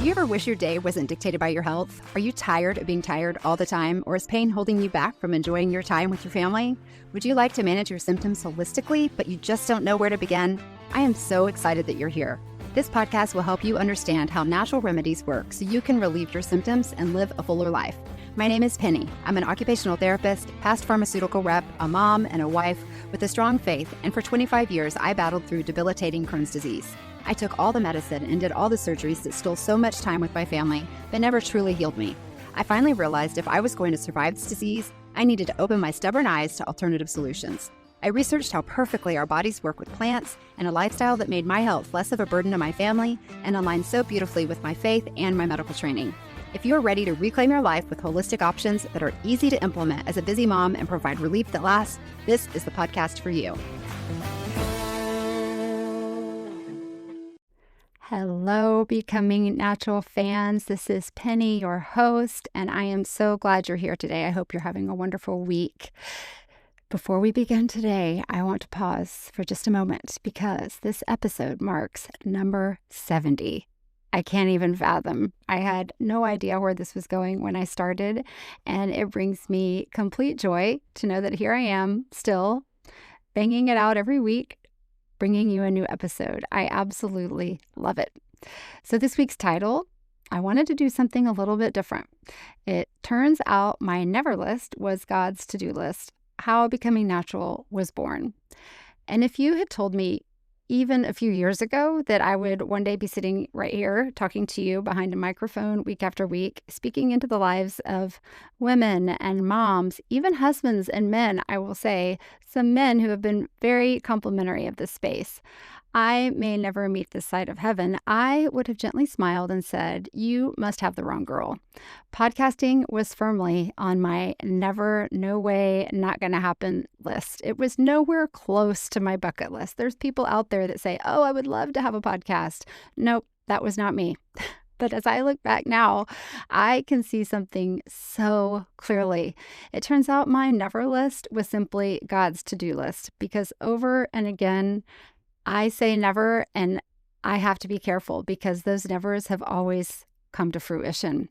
Do you ever wish your day wasn't dictated by your health? Are you tired of being tired all the time, or is pain holding you back from enjoying your time with your family? Would you like to manage your symptoms holistically, but you just don't know where to begin? I am so excited that you're here. This podcast will help you understand how natural remedies work so you can relieve your symptoms and live a fuller life. My name is Penny. I'm an occupational therapist, past pharmaceutical rep, a mom, and a wife with a strong faith, and for 25 years, I battled through debilitating Crohn's disease. I took all the medicine and did all the surgeries that stole so much time with my family, but never truly healed me. I finally realized if I was going to survive this disease, I needed to open my stubborn eyes to alternative solutions. I researched how perfectly our bodies work with plants and a lifestyle that made my health less of a burden to my family and aligned so beautifully with my faith and my medical training. If you're ready to reclaim your life with holistic options that are easy to implement as a busy mom and provide relief that lasts, this is the podcast for you. Hello, Becoming Natural fans. This is Penny, your host, and I am so glad you're here today. I hope you're having a wonderful week. Before we begin today, I want to pause for just a moment because this episode marks number 70. I can't even fathom. I had no idea where this was going when I started, and it brings me complete joy to know that here I am, still banging it out every week, bringing you a new episode. I absolutely love it. So this week's title, I wanted to do something a little bit different. It turns out my never list was God's to-do list, how Becoming Natural was born. And if you had told me even a few years ago that I would one day be sitting right here talking to you behind a microphone week after week, speaking into the lives of women and moms, even husbands and men, I will say, some men who have been very complimentary of this space, I may never meet this side of heaven, I would have gently smiled and said, you must have the wrong girl. Podcasting was firmly on my never, no way, not going to happen list. It was nowhere close to my bucket list. There's people out there that say, oh, I would love to have a podcast. Nope, that was not me. But as I look back now, I can see something so clearly. It turns out my never list was simply God's to-do list, because over and again, I say never, and I have to be careful because those nevers have always come to fruition.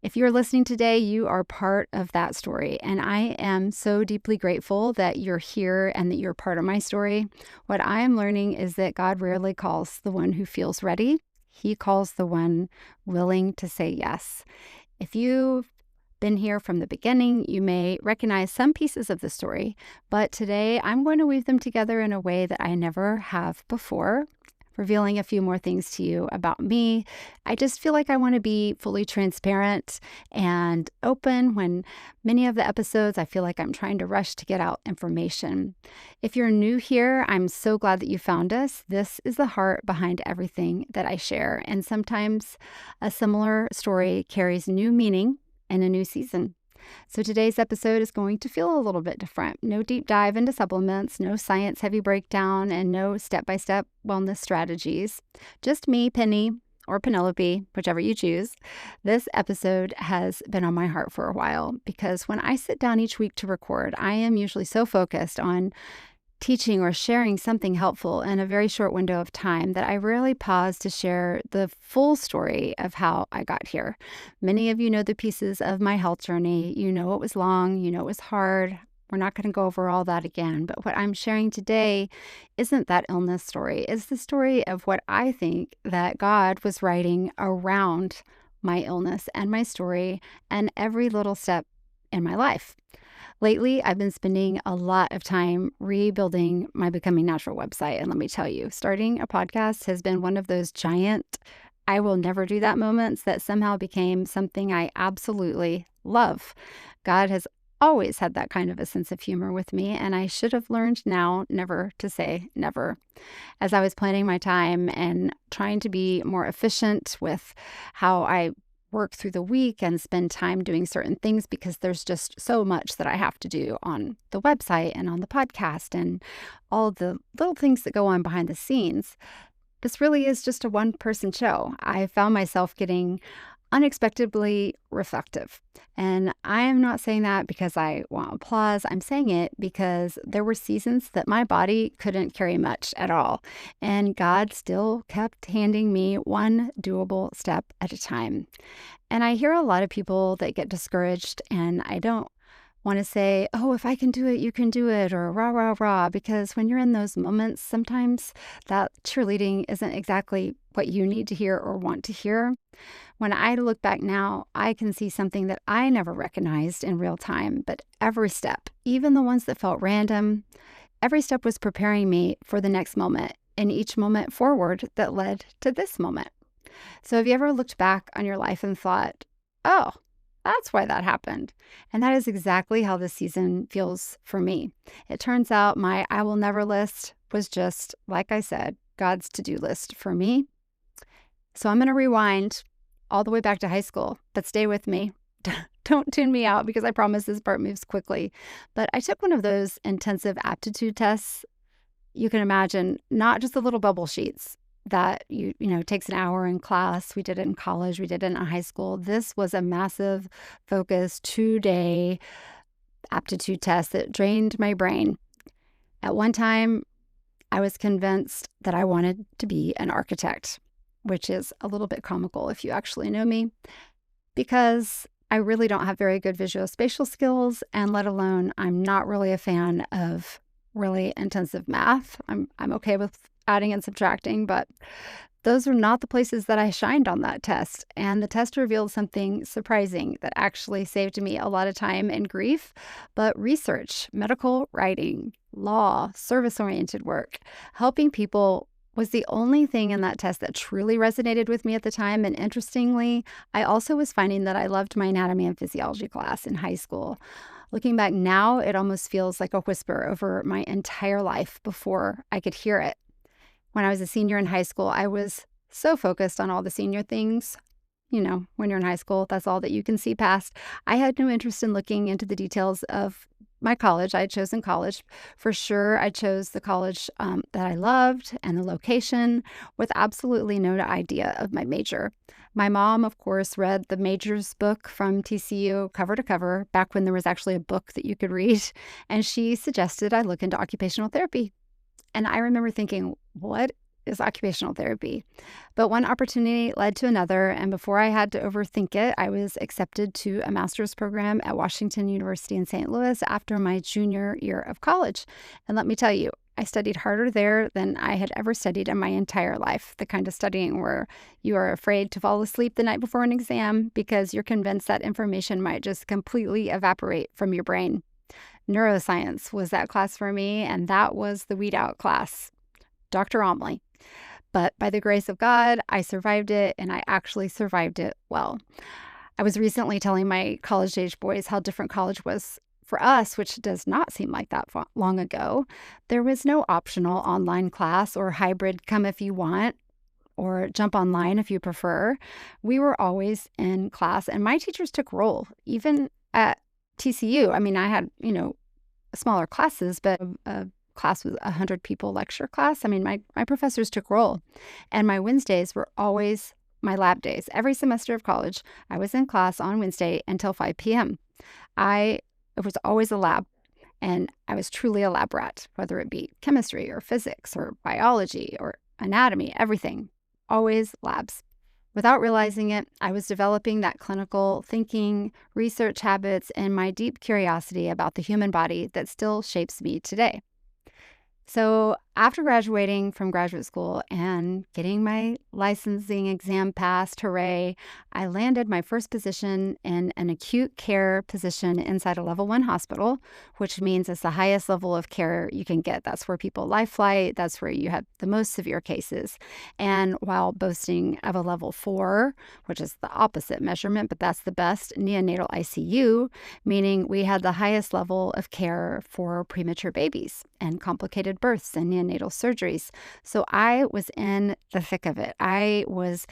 If you're listening today, you are part of that story, and I am so deeply grateful that you're here and that you're part of my story. What I am learning is that God rarely calls the one who feels ready. He calls the one willing to say yes. If you've been here from the beginning, you may recognize some pieces of the story, but today I'm going to weave them together in a way that I never have before, revealing a few more things to you about me. I just feel like I want to be fully transparent and open when many of the episodes I feel like I'm trying to rush to get out information. If you're new here, I'm so glad that you found us. This is the heart behind everything that I share, and sometimes a similar story carries new meaning and a new season. So today's episode is going to feel a little bit different. No deep dive into supplements, no science heavy breakdown, and no step-by-step wellness strategies. Just me, Penny, or Penelope, whichever you choose. This episode has been on my heart for a while because when I sit down each week to record, I am usually so focused on teaching or sharing something helpful in a very short window of time that I rarely pause to share the full story of how I got here. Many of you know the pieces of my health journey. You know it was long, you know it was hard. We're not going to go over all that again, but what I'm sharing today isn't that illness story. It's the story of what I think that God was writing around my illness and my story and every little step in my life. Lately, I've been spending a lot of time rebuilding my Becoming Natural website. And let me tell you, starting a podcast has been one of those giant, I will never do that moments that somehow became something I absolutely love. God has always had that kind of a sense of humor with me, and I should have learned now never to say never. As I was planning my time and trying to be more efficient with how I work through the week and spend time doing certain things because there's just so much that I have to do on the website and on the podcast and all the little things that go on behind the scenes. This really is just a one-person show. I found myself getting unexpectedly reflective. And I am not saying that because I want applause. I'm saying it because there were seasons that my body couldn't carry much at all. And God still kept handing me one doable step at a time. And I hear a lot of people that get discouraged, and I don't want to say, oh, if I can do it, you can do it, or rah, rah, rah, because when you're in those moments, sometimes that cheerleading isn't exactly what you need to hear or want to hear. When I look back now, I can see something that I never recognized in real time, but every step, even the ones that felt random, every step was preparing me for the next moment and each moment forward that led to this moment. So have you ever looked back on your life and thought, oh, that's why that happened? And that is exactly how this season feels for me. It turns out my I will never list was just, like I said, God's to-do list for me. So I'm going to rewind all the way back to high school, but stay with me. Don't tune me out because I promise this part moves quickly. But I took one of those intensive aptitude tests. You can imagine, not just the little bubble sheets that takes an hour in class. We did it in college. We did it in high school. This was a massive, focused 2-day aptitude test that drained my brain. At one time, I was convinced that I wanted to be an architect, which is a little bit comical if you actually know me, because I really don't have very good visuospatial skills, and let alone I'm not really a fan of really intensive math. I'm okay with adding and subtracting, but those are not the places that I shined on that test. And the test revealed something surprising that actually saved me a lot of time and grief. But research, medical writing, law, service-oriented work, helping people was the only thing in that test that truly resonated with me at the time. And interestingly, I also was finding that I loved my anatomy and physiology class in high school. Looking back now, it almost feels like a whisper over my entire life before I could hear it. When I was a senior in high school, I was so focused on all the senior things. When you're in high school, that's all that you can see past. I had no interest in looking into the details of my college. I had chosen college. For sure, I chose the college that I loved and the location with absolutely no idea of my major. My mom, of course, read the majors book from TCU cover to cover back when there was actually a book that you could read, and she suggested I look into occupational therapy. And I remember thinking, what is occupational therapy? But one opportunity led to another, and before I had to overthink it, I was accepted to a master's program at Washington University in St. Louis after my junior year of college. And let me tell you, I studied harder there than I had ever studied in my entire life, the kind of studying where you are afraid to fall asleep the night before an exam because you're convinced that information might just completely evaporate from your brain. Neuroscience was that class for me, and that was the weed out class, Dr. Omley. But by the grace of God, I survived it, and I actually survived it well. I was recently telling my college-age boys how different college was for us, which does not seem like that long ago. There was no optional online class or hybrid come if you want, or jump online if you prefer. We were always in class, and my teachers took roll, even at TCU. I mean, I had, smaller classes, but a class with 100 people lecture class. I mean, my professors took roll, and my Wednesdays were always my lab days. Every semester of college, I was in class on Wednesday until 5 p.m. It was always a lab, and I was truly a lab rat, whether it be chemistry or physics or biology or anatomy, everything, always labs. Without realizing it, I was developing that clinical thinking, research habits, and my deep curiosity about the human body that still shapes me today. So after graduating from graduate school and getting my licensing exam passed, hooray, I landed my first position in an acute care position inside a level 1 hospital, which means it's the highest level of care you can get. That's where people life flight. That's where you have the most severe cases. And while boasting of a level 4, which is the opposite measurement, but that's the best, neonatal ICU, meaning we had the highest level of care for premature babies and complicated births and neonatal surgeries. So I was in the thick of it. I was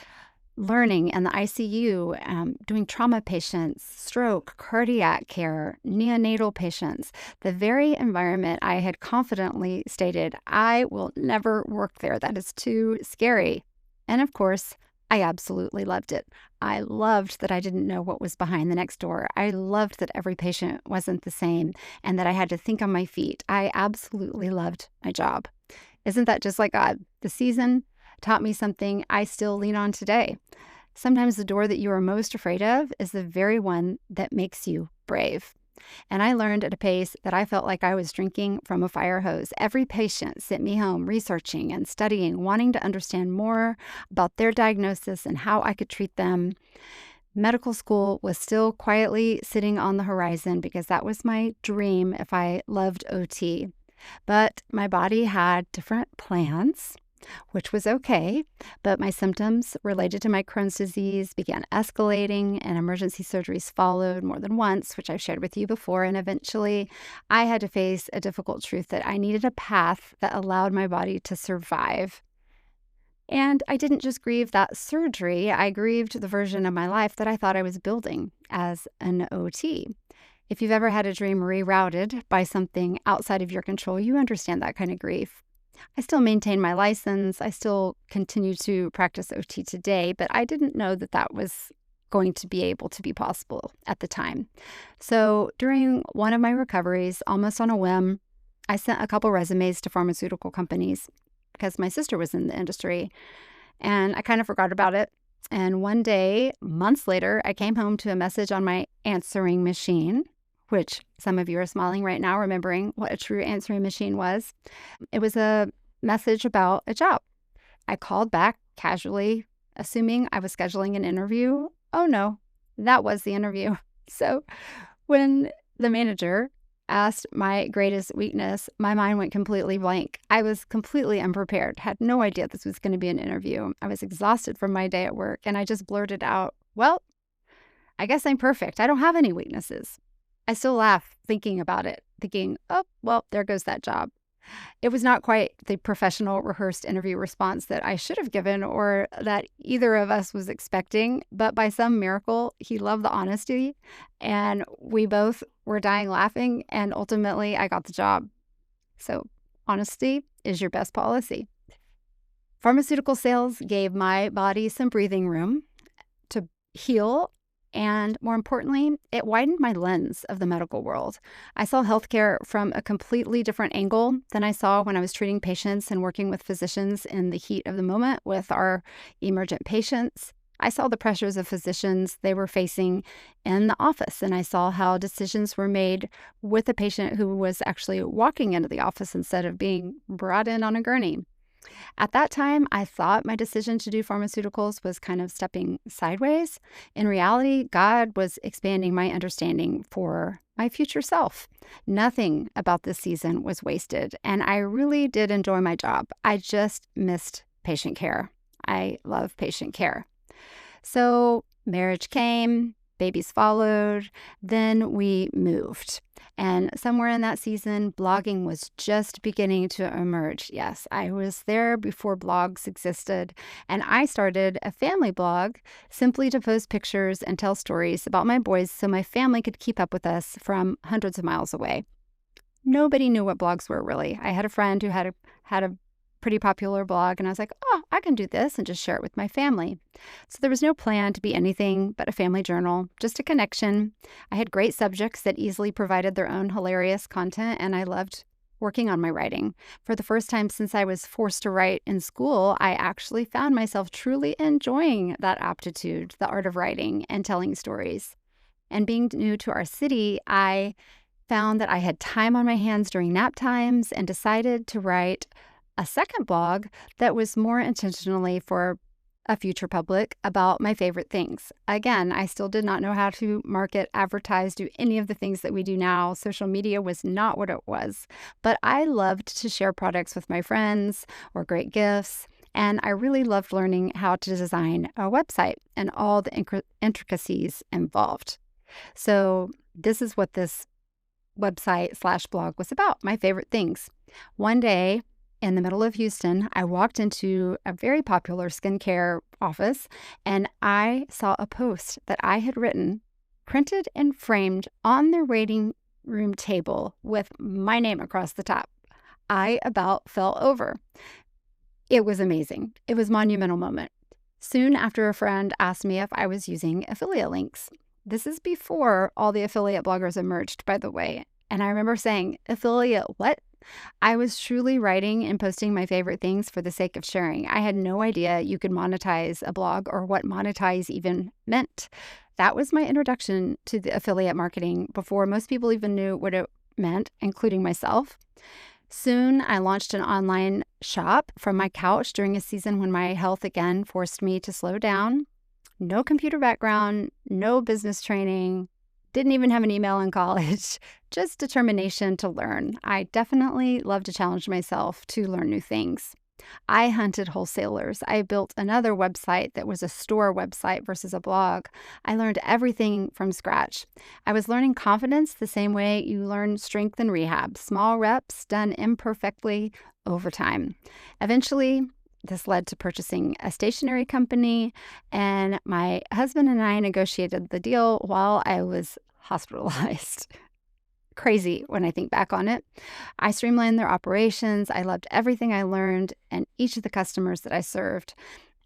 learning in the ICU, doing trauma patients, stroke, cardiac care, neonatal patients, the very environment I had confidently stated, I will never work there. That is too scary. And of course, I absolutely loved it. I loved that I didn't know what was behind the next door. I loved that every patient wasn't the same and that I had to think on my feet. I absolutely loved my job. Isn't that just like God? The season taught me something I still lean on today. Sometimes the door that you are most afraid of is the very one that makes you brave. And I learned at a pace that I felt like I was drinking from a fire hose. Every patient sent me home researching and studying, wanting to understand more about their diagnosis and how I could treat them. Medical school was still quietly sitting on the horizon because that was my dream if I loved OT. But my body had different plans, which was okay. But my symptoms related to my Crohn's disease began escalating, and emergency surgeries followed more than once, which I've shared with you before. And eventually, I had to face a difficult truth that I needed a path that allowed my body to survive. And I didn't just grieve that surgery, I grieved the version of my life that I thought I was building as an OT. If you've ever had a dream rerouted by something outside of your control, you understand that kind of grief. I still maintain my license. I still continue to practice OT today, but I didn't know that that was going to be able to be possible at the time. So during one of my recoveries, almost on a whim, I sent a couple resumes to pharmaceutical companies because my sister was in the industry, and I kind of forgot about it. And one day, months later, I came home to a message on my answering machine, which some of you are smiling right now, remembering what a true answering machine was. It was a message about a job. I called back casually, assuming I was scheduling an interview. Oh no, that was the interview. So when the manager asked my greatest weakness, my mind went completely blank. I was completely unprepared, had no idea this was going to be an interview. I was exhausted from my day at work, and I just blurted out, well, I guess I'm perfect. I don't have any weaknesses. I still laugh thinking about it, thinking, oh, well, there goes that job. It was not quite the professional rehearsed interview response that I should have given or that either of us was expecting, but by some miracle, he loved the honesty and we both were dying laughing, and ultimately I got the job. So honesty is your best policy. Pharmaceutical sales gave my body some breathing room to heal. And more importantly, it widened my lens of the medical world. I saw healthcare from a completely different angle than I saw when I was treating patients and working with physicians in the heat of the moment with our emergent patients. I saw the pressures of physicians they were facing in the office, and I saw how decisions were made with a patient who was actually walking into the office instead of being brought in on a gurney. At that time, I thought my decision to do pharmaceuticals was kind of stepping sideways. In reality, God was expanding my understanding for my future self. Nothing about this season was wasted, and I really did enjoy my job. I just missed patient care. I love patient care. So marriage came, babies followed, then we moved. And somewhere in that season, blogging was just beginning to emerge. Yes, I was there before blogs existed. And I started a family blog simply to post pictures and tell stories about my boys so my family could keep up with us from hundreds of miles away. Nobody knew what blogs were, really. I had a friend who had a pretty popular blog, and I was like, oh, I can do this and just share it with my family. So there was no plan to be anything but a family journal, just a connection. I had great subjects that easily provided their own hilarious content, and I loved working on my writing. For the first time since I was forced to write in school, I actually found myself truly enjoying that aptitude, the art of writing and telling stories. And being new to our city, I found that I had time on my hands during nap times and decided to write a second blog that was more intentionally for a future public about my favorite things. Again, I still did not know how to market, advertise, do any of the things that we do now. Social media was not what it was, but I loved to share products with my friends or great gifts. And I really loved learning how to design a website and all the intricacies involved. So this is what this website/blog was about, my favorite things. One day, in the middle of Houston, I walked into a very popular skincare office and I saw a post that I had written, printed and framed on their waiting room table with my name across the top. I about fell over. It was amazing. It was a monumental moment. soon after a friend asked me if I was using affiliate links. This is before all the affiliate bloggers emerged, by the way. And I remember saying, affiliate what? I was truly writing and posting my favorite things for the sake of sharing. I had no idea you could monetize a blog or what monetize even meant. That was my introduction to the affiliate marketing before most people even knew what it meant, including myself. Soon, I launched an online shop from my couch during a season when my health again forced me to slow down. No computer background, no business training, didn't even have an email in college, just determination to learn. I definitely love to challenge myself to learn new things. I hunted wholesalers. I built another website that was a store website versus a blog. I learned everything from scratch. I was learning confidence the same way you learn strength in rehab, small reps done imperfectly over time. Eventually, this led to purchasing a stationery company, and my husband and I negotiated the deal while I was hospitalized. Crazy when I think back on it. I streamlined their operations. I loved everything I learned and each of the customers that I served.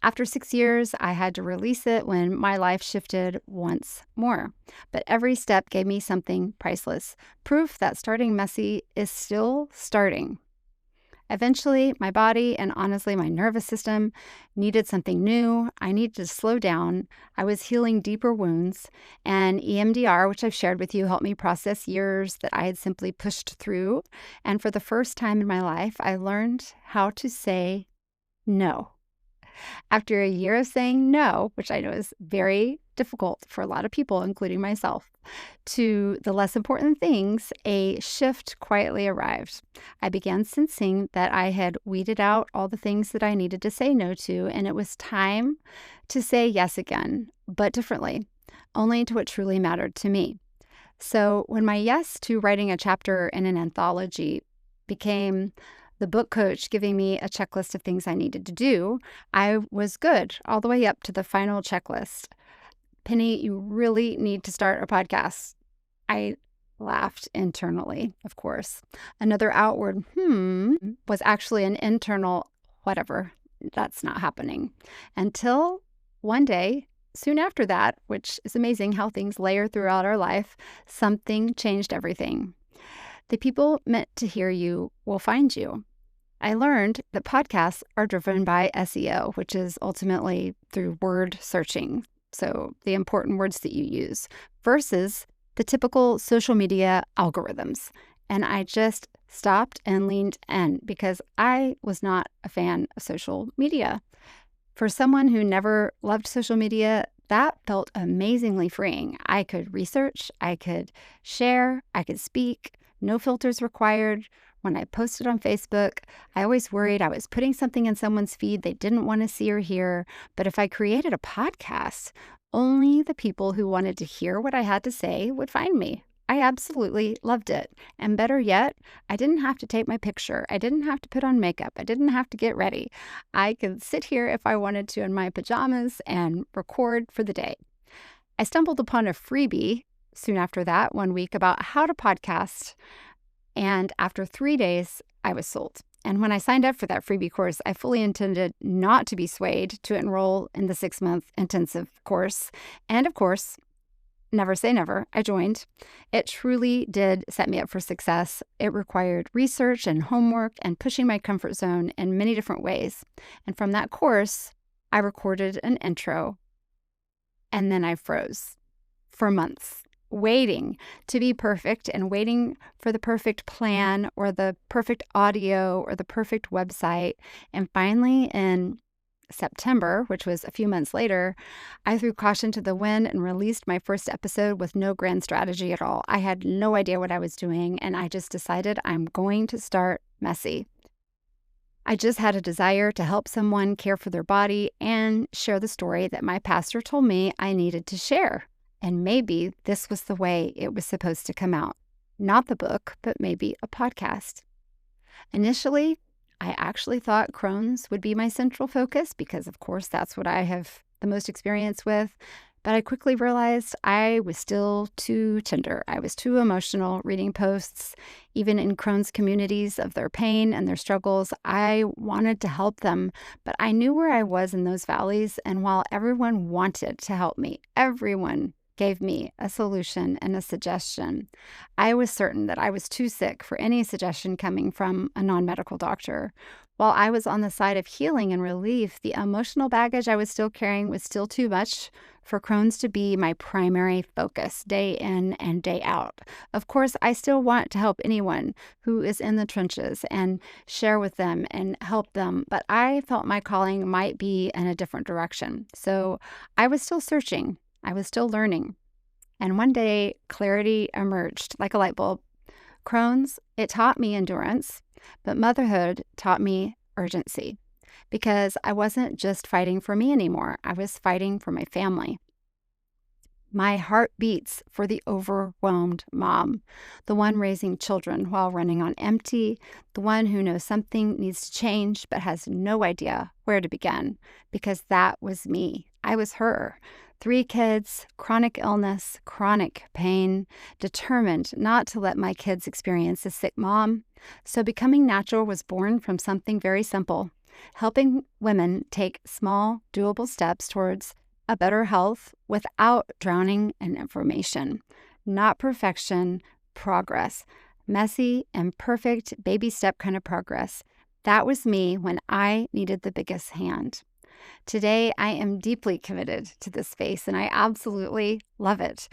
After 6 years, I had to release it when my life shifted once more. But every step gave me something priceless, proof that starting messy is still starting. Eventually, my body and honestly my nervous system needed something new. I needed to slow down. I was healing deeper wounds, and EMDR, which I've shared with you, helped me process years that I had simply pushed through. And for the first time in my life, I learned how to say no. After a year of saying no, which I know is very difficult for a lot of people, including myself, to the less important things, a shift quietly arrived. I began sensing that I had weeded out all the things that I needed to say no to, and it was time to say yes again, but differently, only to what truly mattered to me. So when my yes to writing a chapter in an anthology became the book coach giving me a checklist of things I needed to do, I was good all the way up to the final checklist. Penny, you really need to start a podcast. I laughed internally, of course. Another outward was actually an internal whatever. That's not happening. Until one day, soon after that, which is amazing how things layer throughout our life, something changed everything. The people meant to hear you will find you. I learned that podcasts are driven by SEO, which is ultimately through word searching, so the important words that you use, versus the typical social media algorithms. And I just stopped and leaned in because I was not a fan of social media. For someone who never loved social media, that felt amazingly freeing. I could research, I could share, I could speak, no filters required. When I posted on Facebook, I always worried I was putting something in someone's feed they didn't want to see or hear. But if I created a podcast, only the people who wanted to hear what I had to say would find me. I absolutely loved it. And better yet, I didn't have to take my picture. I didn't have to put on makeup. I didn't have to get ready. I could sit here if I wanted to in my pajamas and record for the day. I stumbled upon a freebie soon after that, one week, about how to podcast. And after 3 days, I was sold. And when I signed up for that freebie course, I fully intended not to be swayed to enroll in the 6-month intensive course. And of course, never say never, I joined. It truly did set me up for success. It required research and homework and pushing my comfort zone in many different ways. And from that course, I recorded an intro, and then I froze for months, waiting to be perfect and waiting for the perfect plan or the perfect audio or the perfect website. And finally, in September, which was a few months later, I threw caution to the wind and released my first episode with no grand strategy at all. I had no idea what I was doing, and I just decided I'm going to start messy. I just had a desire to help someone care for their body and share the story that my pastor told me I needed to share. And maybe this was the way it was supposed to come out. Not the book, but maybe a podcast. Initially, I actually thought Crohn's would be my central focus because, of course, that's what I have the most experience with. But I quickly realized I was still too tender. I was too emotional reading posts, even in Crohn's communities of their pain and their struggles. I wanted to help them, but I knew where I was in those valleys. And while everyone wanted to help me, everyone gave me a solution and a suggestion, I was certain that I was too sick for any suggestion coming from a non-medical doctor. While I was on the side of healing and relief, the emotional baggage I was still carrying was still too much for Crohn's to be my primary focus day in and day out. Of course, I still want to help anyone who is in the trenches and share with them and help them, but I felt my calling might be in a different direction. So I was still searching, I was still learning. And one day, clarity emerged like a light bulb. Crohn's, it taught me endurance, but motherhood taught me urgency because I wasn't just fighting for me anymore. I was fighting for my family. My heart beats for the overwhelmed mom, the one raising children while running on empty, the one who knows something needs to change but has no idea where to begin, because that was me. I was her. 3 kids, chronic illness, chronic pain, determined not to let my kids experience a sick mom. So Becoming Natural was born from something very simple, helping women take small, doable steps towards a better health without drowning in information. Not perfection, progress. Messy, imperfect, baby step kind of progress. That was me when I needed the biggest hand. Today, I am deeply committed to this space and I absolutely love it.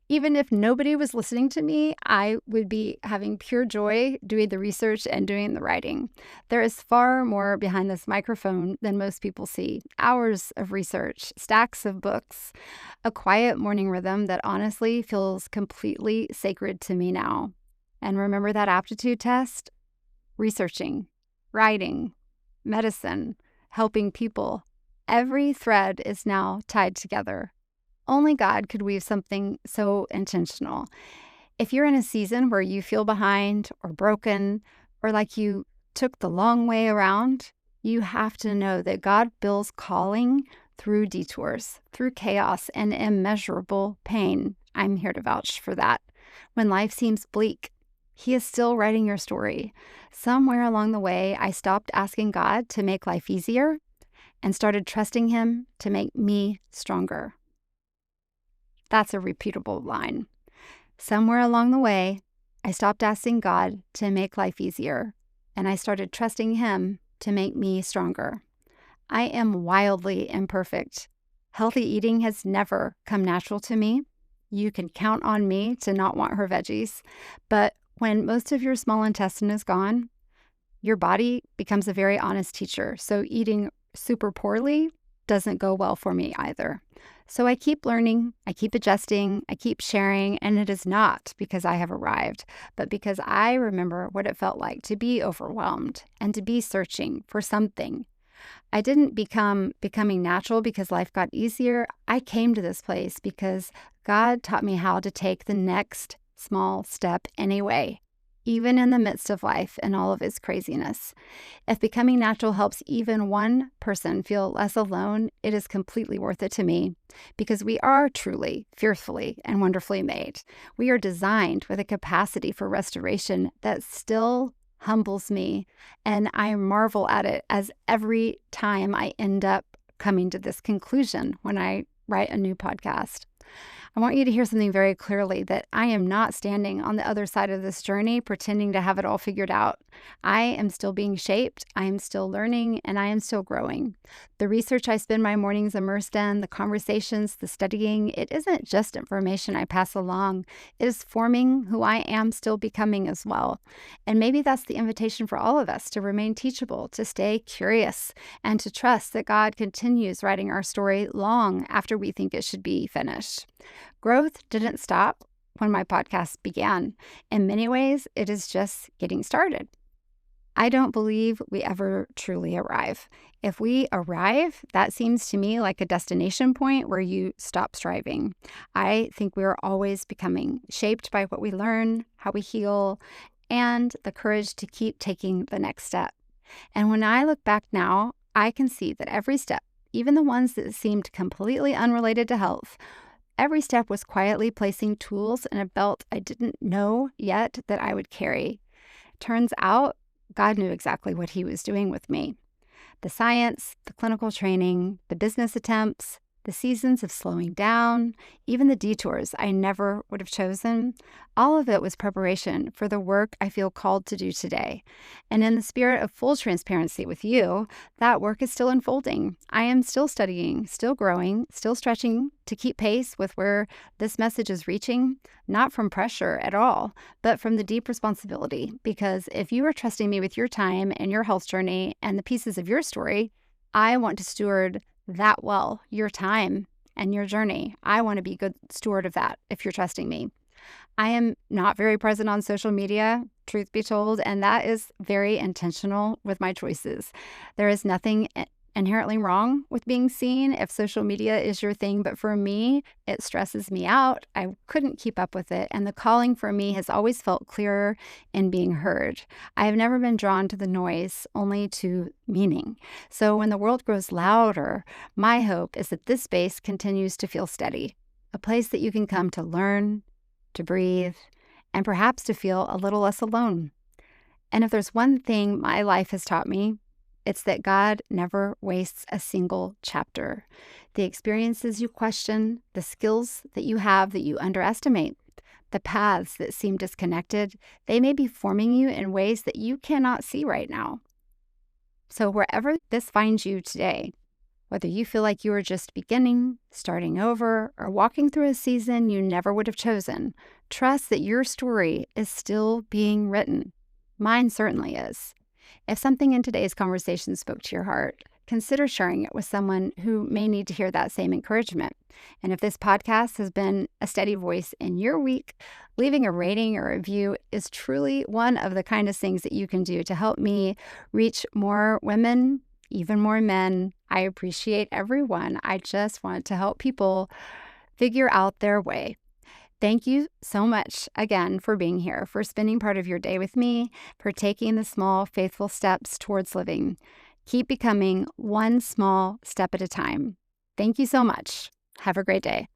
Even if nobody was listening to me, I would be having pure joy doing the research and doing the writing. There is far more behind this microphone than most people see. Hours of research, stacks of books, a quiet morning rhythm that honestly feels completely sacred to me now. And remember that aptitude test? Researching, writing, medicine, helping people. Every thread is now tied together. Only God could weave something so intentional. If you're in a season where you feel behind or broken or like you took the long way around, you have to know that God builds calling through detours, through chaos and immeasurable pain. I'm here to vouch for that. When life seems bleak, He is still writing your story. Somewhere along the way, I stopped asking God to make life easier and started trusting Him to make me stronger. That's a repeatable line. Somewhere along the way, I stopped asking God to make life easier, and I started trusting Him to make me stronger. I am wildly imperfect. Healthy eating has never come natural to me. You can count on me to not want her veggies, but when most of your small intestine is gone, your body becomes a very honest teacher. So eating super poorly doesn't go well for me either. So I keep learning, I keep adjusting, I keep sharing, and it is not because I have arrived, but because I remember what it felt like to be overwhelmed and to be searching for something. I didn't becoming natural because life got easier. I came to this place because God taught me how to take the next small step anyway, even in the midst of life and all of its craziness. If Becoming Natural helps even one person feel less alone, it is completely worth it to me, because we are truly, fearfully, and wonderfully made. We are designed with a capacity for restoration that still humbles me, and I marvel at it as every time I end up coming to this conclusion when I write a new podcast. I want you to hear something very clearly, that I am not standing on the other side of this journey pretending to have it all figured out. I am still being shaped, I am still learning, and I am still growing. The research I spend my mornings immersed in, the conversations, the studying, it isn't just information I pass along. It is forming who I am still becoming as well. And maybe that's the invitation for all of us, to remain teachable, to stay curious, and to trust that God continues writing our story long after we think it should be finished. Growth didn't stop when my podcast began. In many ways, it is just getting started. I don't believe we ever truly arrive. If we arrive, that seems to me like a destination point where you stop striving. I think we're always becoming, shaped by what we learn, how we heal, and the courage to keep taking the next step. And when I look back now, I can see that every step, even the ones that seemed completely unrelated to health. Every step was quietly placing tools in a belt I didn't know yet that I would carry. Turns out, God knew exactly what he was doing with me. The science, the clinical training, the business attempts, the seasons of slowing down, even the detours I never would have chosen, all of it was preparation for the work I feel called to do today. And in the spirit of full transparency with you, that work is still unfolding. I am still studying, still growing, still stretching to keep pace with where this message is reaching, not from pressure at all, but from the deep responsibility. Because if you are trusting me with your time and your health journey and the pieces of your story, I want to steward that well, your time and your journey. I want to be a good steward of that if you're trusting me. I am not very present on social media, truth be told, and that is very intentional with my choices. There is nothing inherently wrong with being seen if social media is your thing, but for me, it stresses me out. I couldn't keep up with it, and the calling for me has always felt clearer in being heard. I have never been drawn to the noise, only to meaning. So when the world grows louder, my hope is that this space continues to feel steady, a place that you can come to learn, to breathe, and perhaps to feel a little less alone. And if there's one thing my life has taught me, it's that God never wastes a single chapter. The experiences you question, the skills that you have that you underestimate, the paths that seem disconnected, they may be forming you in ways that you cannot see right now. So wherever this finds you today, whether you feel like you are just beginning, starting over, or walking through a season you never would have chosen, trust that your story is still being written. Mine certainly is. If something in today's conversation spoke to your heart, consider sharing it with someone who may need to hear that same encouragement. And if this podcast has been a steady voice in your week, leaving a rating or a review is truly one of the kindest things that you can do to help me reach more women, even more men. I appreciate everyone. I just want to help people figure out their way. Thank you so much again for being here, for spending part of your day with me, for taking the small, faithful steps towards living. Keep becoming one small step at a time. Thank you so much. Have a great day.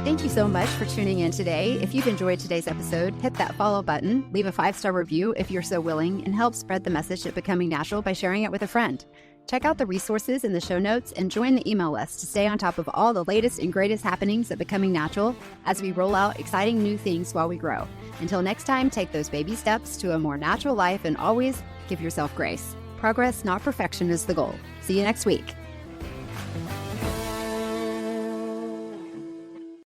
Thank you so much for tuning in today. If you've enjoyed today's episode, hit that follow button, leave a 5-star review if you're so willing, and help spread the message of Becoming Natural by sharing it with a friend. Check out the resources in the show notes and join the email list to stay on top of all the latest and greatest happenings at Becoming Natural as we roll out exciting new things while we grow. Until next time, take those baby steps to a more natural life and always give yourself grace. Progress, not perfection, is the goal. See you next week.